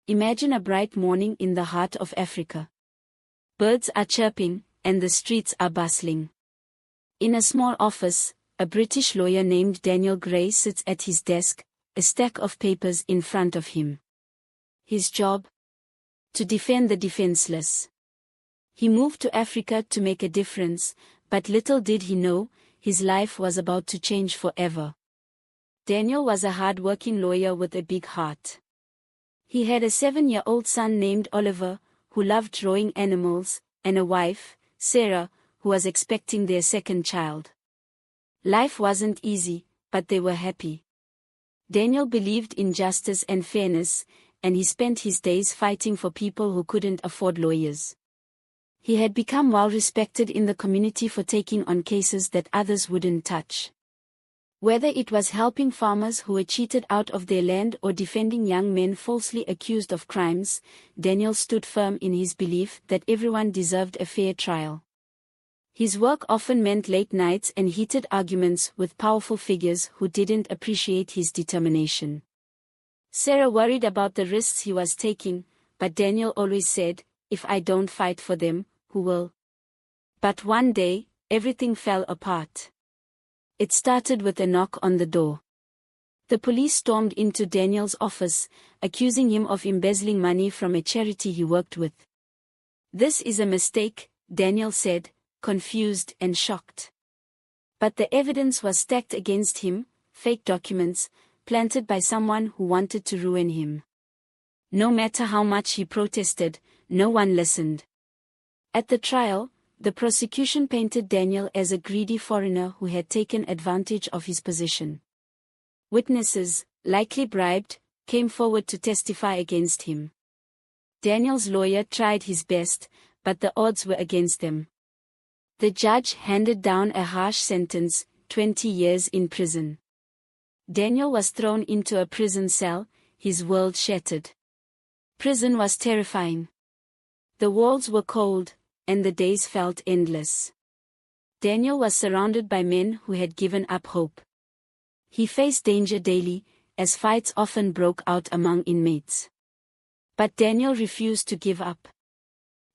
Imagine a bright morning in the heart of Africa. Birds are chirping, and the streets are bustling. In a small office, a British lawyer named Daniel Gray sits at his desk, a stack of papers in front of him. His job? To defend the defenseless. He moved to Africa to make a difference, but little did he know, his life was about to change forever. Daniel was a hard-working lawyer with a big heart. He had a 7-year-old son named Oliver, who loved drawing animals, and a wife, Sarah, who was expecting their second child. Life wasn't easy, but they were happy. Daniel believed in justice and fairness, and he spent his days fighting for people who couldn't afford lawyers. He had become well respected in the community for taking on cases that others wouldn't touch. Whether it was helping farmers who were cheated out of their land or defending young men falsely accused of crimes, Daniel stood firm in his belief that everyone deserved a fair trial. His work often meant late nights and heated arguments with powerful figures who didn't appreciate his determination. Sarah worried about the risks he was taking, but Daniel always said, "If I don't fight for them, who will?" But one day, everything fell apart. It started with a knock on the door. The police stormed into Daniel's office, accusing him of embezzling money from a charity he worked with. "This is a mistake," Daniel said, confused and shocked. But the evidence was stacked against him, fake documents, planted by someone who wanted to ruin him. No matter how much he protested, no one listened. At the trial, the prosecution painted Daniel as a greedy foreigner who had taken advantage of his position. Witnesses, likely bribed, came forward to testify against him. Daniel's lawyer tried his best, but the odds were against them. The judge handed down a harsh sentence, 20 years in prison. Daniel was thrown into a prison cell, his world shattered. Prison was terrifying. The walls were cold, and the days felt endless. Daniel was surrounded by men who had given up hope. He faced danger daily, as fights often broke out among inmates. But Daniel refused to give up.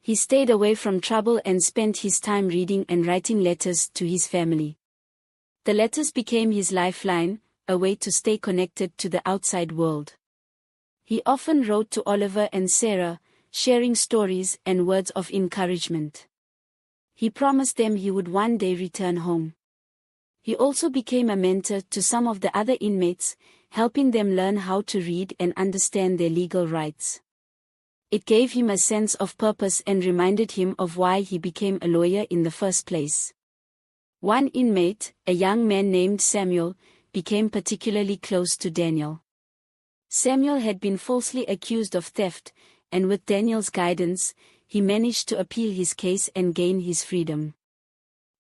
He stayed away from trouble and spent his time reading and writing letters to his family. The letters became his lifeline, a way to stay connected to the outside world. He often wrote to Oliver and Sarah, sharing stories and words of encouragement. He promised them he would one day return home. He also became a mentor to some of the other inmates, helping them learn how to read and understand their legal rights. It gave him a sense of purpose and reminded him of why he became a lawyer in the first place. One inmate, a young man named Samuel, became particularly close to Daniel. Samuel had been falsely accused of theft, and with Daniel's guidance, he managed to appeal his case and gain his freedom.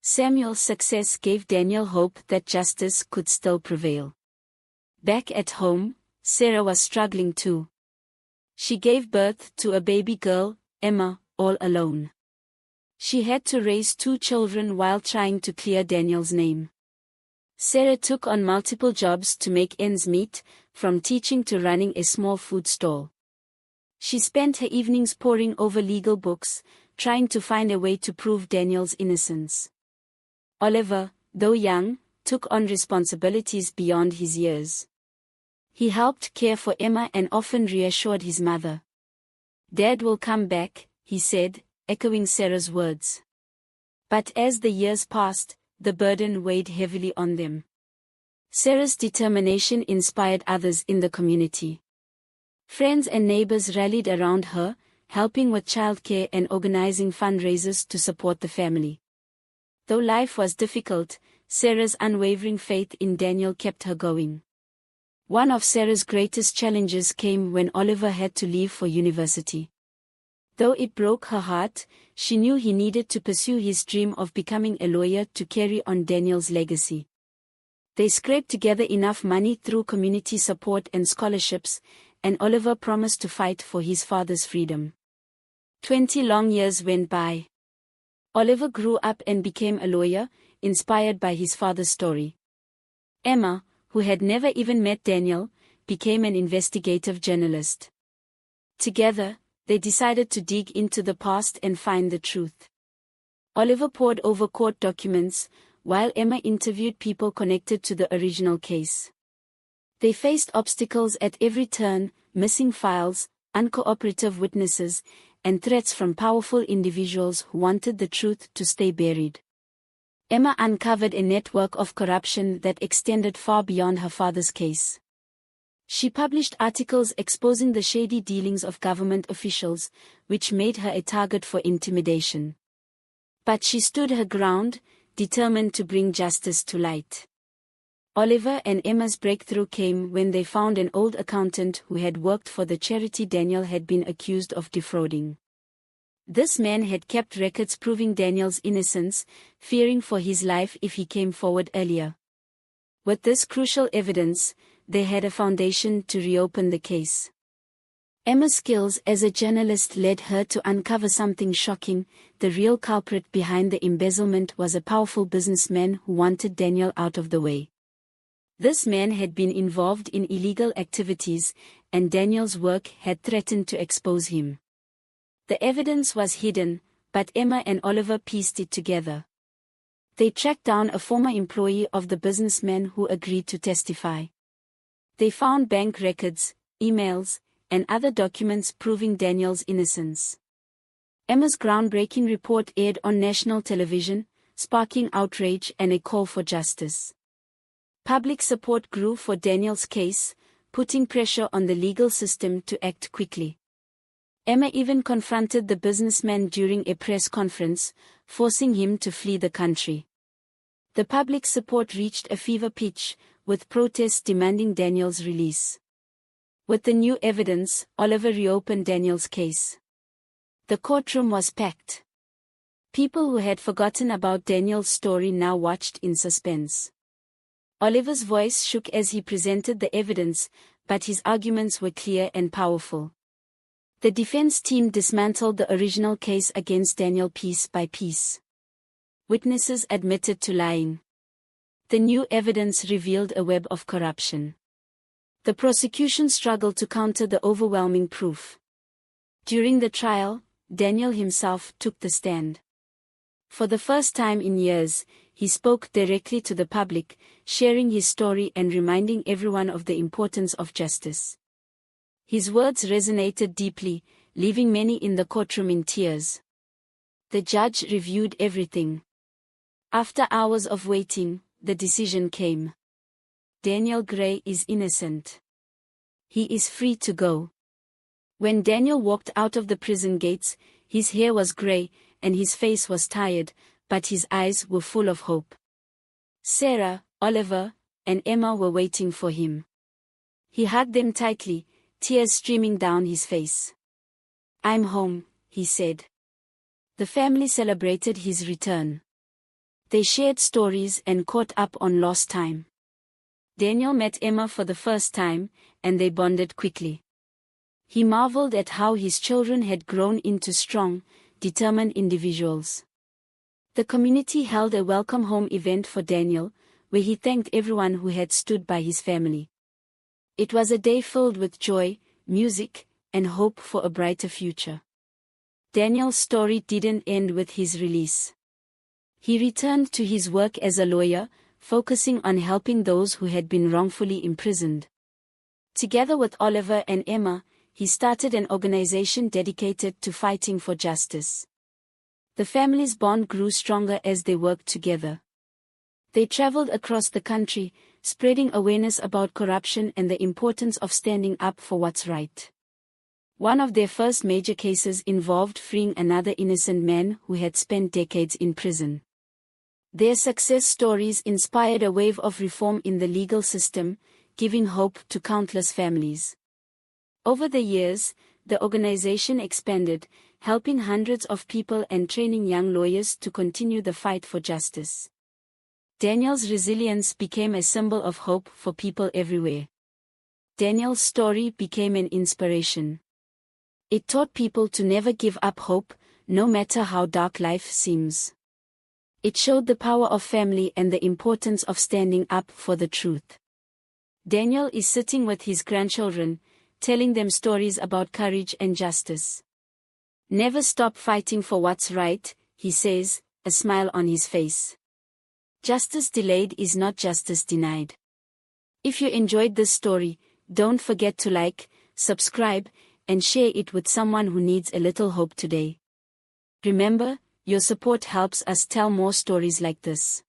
Samuel's success gave Daniel hope that justice could still prevail. Back at home, Sarah was struggling too. She gave birth to a baby girl, Emma, all alone. She had to raise 2 children while trying to clear Daniel's name. Sarah took on multiple jobs to make ends meet, from teaching to running a small food stall. She spent her evenings poring over legal books, trying to find a way to prove Daniel's innocence. Oliver, though young, took on responsibilities beyond his years. He helped care for Emma and often reassured his mother. "Dad will come back," he said, echoing Sarah's words. But as the years passed, the burden weighed heavily on them. Sarah's determination inspired others in the community. Friends and neighbors rallied around her, helping with childcare and organizing fundraisers to support the family. Though life was difficult, Sarah's unwavering faith in Daniel kept her going. One of Sarah's greatest challenges came when Oliver had to leave for university. Though it broke her heart, she knew he needed to pursue his dream of becoming a lawyer to carry on Daniel's legacy. They scraped together enough money through community support and scholarships, and Oliver promised to fight for his father's freedom. 20 long years went by. Oliver grew up and became a lawyer, inspired by his father's story. Emma, who had never even met Daniel, became an investigative journalist. Together, they decided to dig into the past and find the truth. Oliver pored over court documents, while Emma interviewed people connected to the original case. They faced obstacles at every turn: missing files, uncooperative witnesses, and threats from powerful individuals who wanted the truth to stay buried. Emma uncovered a network of corruption that extended far beyond her father's case. She published articles exposing the shady dealings of government officials, which made her a target for intimidation. But she stood her ground, determined to bring justice to light. Oliver and Emma's breakthrough came when they found an old accountant who had worked for the charity Daniel had been accused of defrauding. This man had kept records proving Daniel's innocence, fearing for his life if he came forward earlier. With this crucial evidence, they had a foundation to reopen the case. Emma's skills as a journalist led her to uncover something shocking: the real culprit behind the embezzlement was a powerful businessman who wanted Daniel out of the way. This man had been involved in illegal activities, and Daniel's work had threatened to expose him. The evidence was hidden, but Emma and Oliver pieced it together. They tracked down a former employee of the businessman who agreed to testify. They found bank records, emails, and other documents proving Daniel's innocence. Emma's groundbreaking report aired on national television, sparking outrage and a call for justice. Public support grew for Daniel's case, putting pressure on the legal system to act quickly. Emma even confronted the businessman during a press conference, forcing him to flee the country. The public support reached a fever pitch, with protests demanding Daniel's release. With the new evidence, Oliver reopened Daniel's case. The courtroom was packed. People who had forgotten about Daniel's story now watched in suspense. Oliver's voice shook as he presented the evidence, but his arguments were clear and powerful. The defense team dismantled the original case against Daniel piece by piece. Witnesses admitted to lying. The new evidence revealed a web of corruption. The prosecution struggled to counter the overwhelming proof. During the trial, Daniel himself took the stand. For the first time in years, he spoke directly to the public, sharing his story and reminding everyone of the importance of justice. His words resonated deeply, leaving many in the courtroom in tears. The judge reviewed everything. After hours of waiting, the decision came. Daniel Gray is innocent. He is free to go. When Daniel walked out of the prison gates, his hair was gray, and his face was tired, but his eyes were full of hope. Sarah, Oliver, and Emma were waiting for him. He hugged them tightly, tears streaming down his face. "I'm home," he said. The family celebrated his return. They shared stories and caught up on lost time. Daniel met Emma for the first time, and they bonded quickly. He marveled at how his children had grown into strong, determined individuals. The community held a welcome home event for Daniel, where he thanked everyone who had stood by his family. It was a day filled with joy, music, and hope for a brighter future. Daniel's story didn't end with his release. He returned to his work as a lawyer, focusing on helping those who had been wrongfully imprisoned. Together with Oliver and Emma, he started an organization dedicated to fighting for justice. The family's bond grew stronger as they worked together. They traveled across the country, spreading awareness about corruption and the importance of standing up for what's right. One of their first major cases involved freeing another innocent man who had spent decades in prison. Their success stories inspired a wave of reform in the legal system, giving hope to countless families. Over the years, the organization expanded, helping hundreds of people and training young lawyers to continue the fight for justice. Daniel's resilience became a symbol of hope for people everywhere. Daniel's story became an inspiration. It taught people to never give up hope, no matter how dark life seems. It showed the power of family and the importance of standing up for the truth. Daniel is sitting with his grandchildren, telling them stories about courage and justice. Never stop fighting for what's right, he says, a smile on his face. Justice delayed is not justice denied. If you enjoyed this story, don't forget to like, subscribe, and share it with someone who needs a little hope today. Remember, your support helps us tell more stories like this.